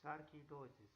Sarcoidosis.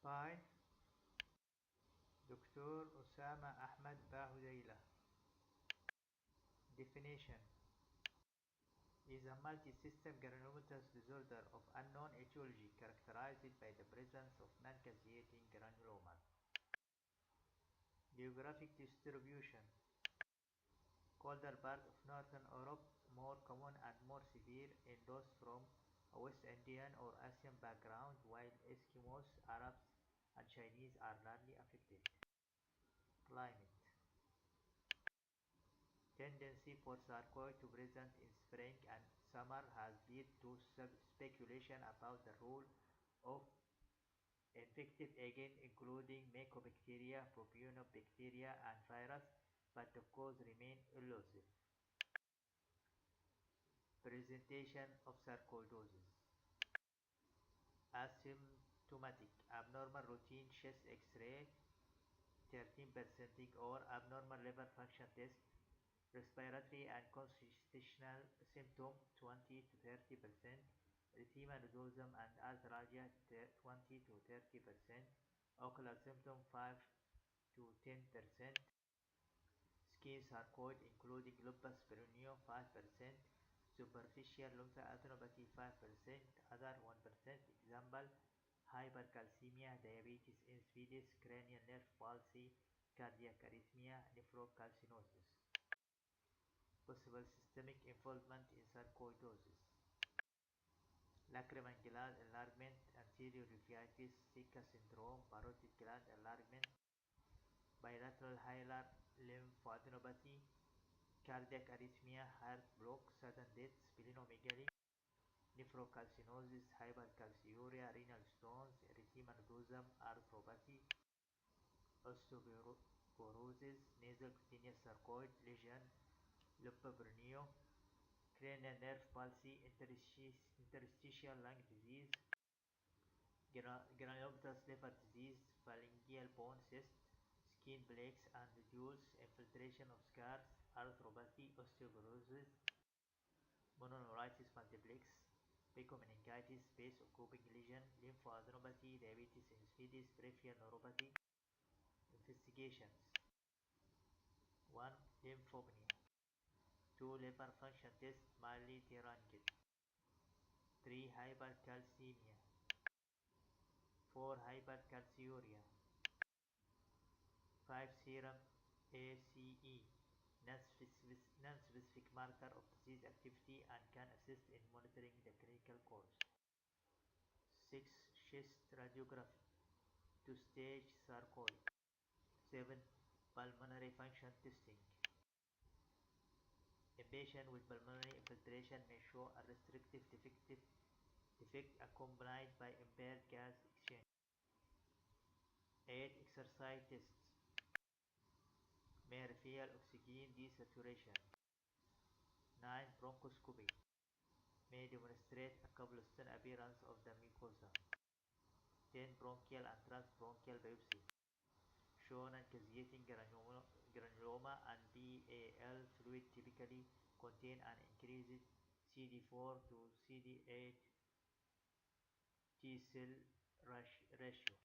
By Dr. Osama bahudila. Definition is a multi-system granulomatous disorder of unknown etiology characterized by the presence of non-caseating granulomas. Geographic distribution. Colder part of northern Europe, more common and more severe in those from a West Indian or Asian background, while Eskimos, Arabs, and Chinese are rarely affected. Climate. Tendency for sarcoid to present in spring and summer has led to speculation about the role of infective agents including mycobacteria, propionibacteria, and virus, but the cause remains elusive. Presentation of sarcoidosis. Asymptomatic, abnormal routine chest X-ray 13% or abnormal liver function test, respiratory and constitutional symptom 20 to 30%, erythema nodosum and arthralgia 20 to 30%, ocular symptom 5 to 10%, skin sarcoid including lupus perennial 5%, superficial lymphadenopathy 5%, other 1%, example hypercalcemia, diabetes insipidus, cranial nerve palsy, cardiac arrhythmia, nephrocalcinosis. Possible systemic involvement in sarcoidosis. Lacrimal gland enlargement, anterior uveitis, Zika syndrome, parotid gland enlargement, bilateral hilar lymphadenopathy, cardiac arrhythmia, heart block, sudden death, splenomegaly, nephrocalcinosis, hypercalciuria, renal stones, erythema nodosum, arthropathy, osteoporosis, nasal cutaneous sarcoid lesion, leukoplakia, cranial nerve palsy, interstitial lung disease, granulomatous liver disease, pharyngeal bone cyst, skin plaques and nodules, infiltration of scars, arthropathy, osteoporosis, mononeuritis multiplex, picomeningitis, base occluding lesion, lymphadenopathy, diabetes insipidus, peripheral neuropathy. Investigations. 1. Lymphopenia. 2. Liver function test mildly pterygic. 3. Hypercalcemia. 4. Hypercalciuria. 5. Serum ACE, non-specific marker of disease activity and can assist in monitoring the clinical course. 6. Chest radiography to stage sarcoid. 7. Pulmonary function testing. A patient with pulmonary infiltration may show a restrictive defect accompanied by impaired gas exchange. 8. Exercise tests may reveal oxygen desaturation. 9. Bronchoscopy may demonstrate a cobblestone appearance of the mucosa. 10. Bronchial and transbronchial biopsy show non-caseating granuloma and BAL fluid typically contain an increased CD4 to CD8 T cell ratio.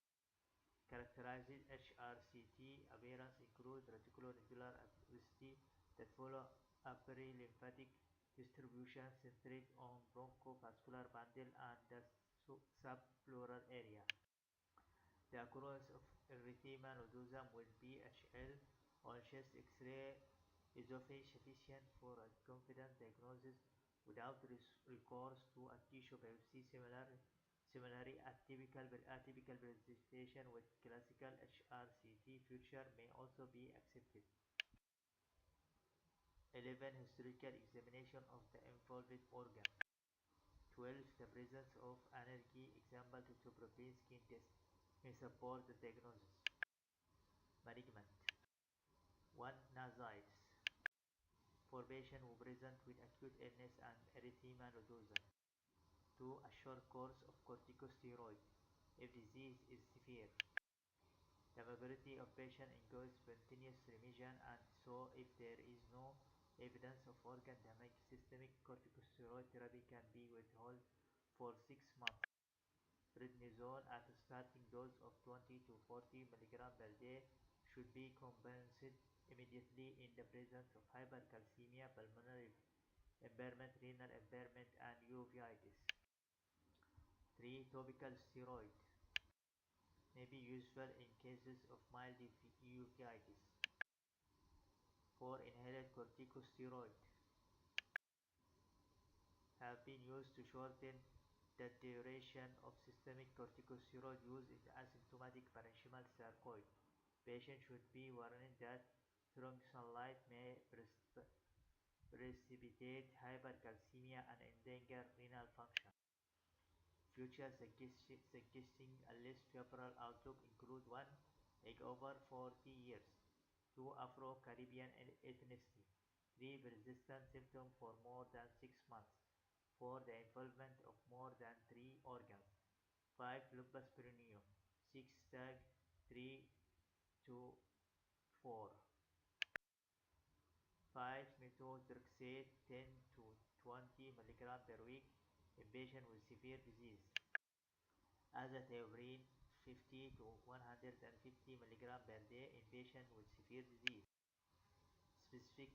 Characterized HRCT appearance include reticulonodular obesity that follow a perilymphatic distribution centered on bronchovascular bundle and the subpleural area. The occurrence of erythema nodosum with BHL on chest X-ray is often sufficient for a confident diagnosis without recourse to a tissue biopsy. Similarly, atypical presentation with classical HRCT feature may also be accepted. 11. Historical examination of the involved organ. 12. The presence of allergy, example to propane skin test, may support the diagnosis. Malignant. 1. Nasaitis. For patients who present with acute illness and erythema nodosum. 2. A short course of corticosteroid if disease is severe. The majority of patients enjoy spontaneous remission, and so if there is no evidence of organ damage, systemic corticosteroid therapy can be withheld for 6 months. Prednisone at a starting dose of 20 to 40 mg per day should be compensated immediately in the presence of hypercalcemia, pulmonary impairment, renal impairment, and uveitis. 3. Topical steroid may be useful in cases of mild uveitis. 4. Inhaled corticosteroid have been used to shorten the duration of systemic corticosteroid use in asymptomatic parenchymal sarcoid. Patients should be warned that strong sunlight may precipitate hypercalcemia and endanger renal function. Future suggesting a less favorable outlook include 1. Age over 40 years. 2. Afro-Caribbean ethnicity. 3. Persistent symptoms for more than 6 months. 4. The involvement of more than 3 organs. 5. Lupus perineo. 6. Stag 3 to 4. 5. Methotrexate 10 to 20 mg per week in patients with severe disease. Azathioprine 50 to 150 mg per day in patients with severe disease. Specific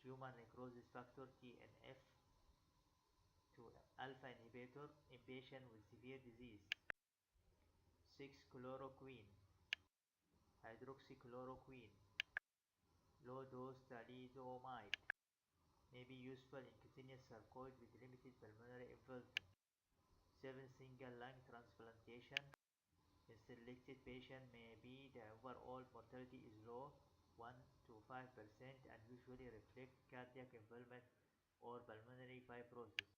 tumor necrosis factor TNF to alpha inhibitor in patients with severe disease. 6. Chloroquine, hydroxychloroquine, low dose thalidomide may be useful in cutaneous sarcoid with limited pulmonary involvement. 7. Single lung transplantation in selected patients may be the overall mortality is low, 1 to 5%, and usually reflect cardiac involvement or pulmonary fibrosis.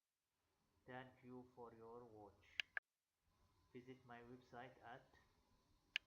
Thank you for your watch. Visit my website at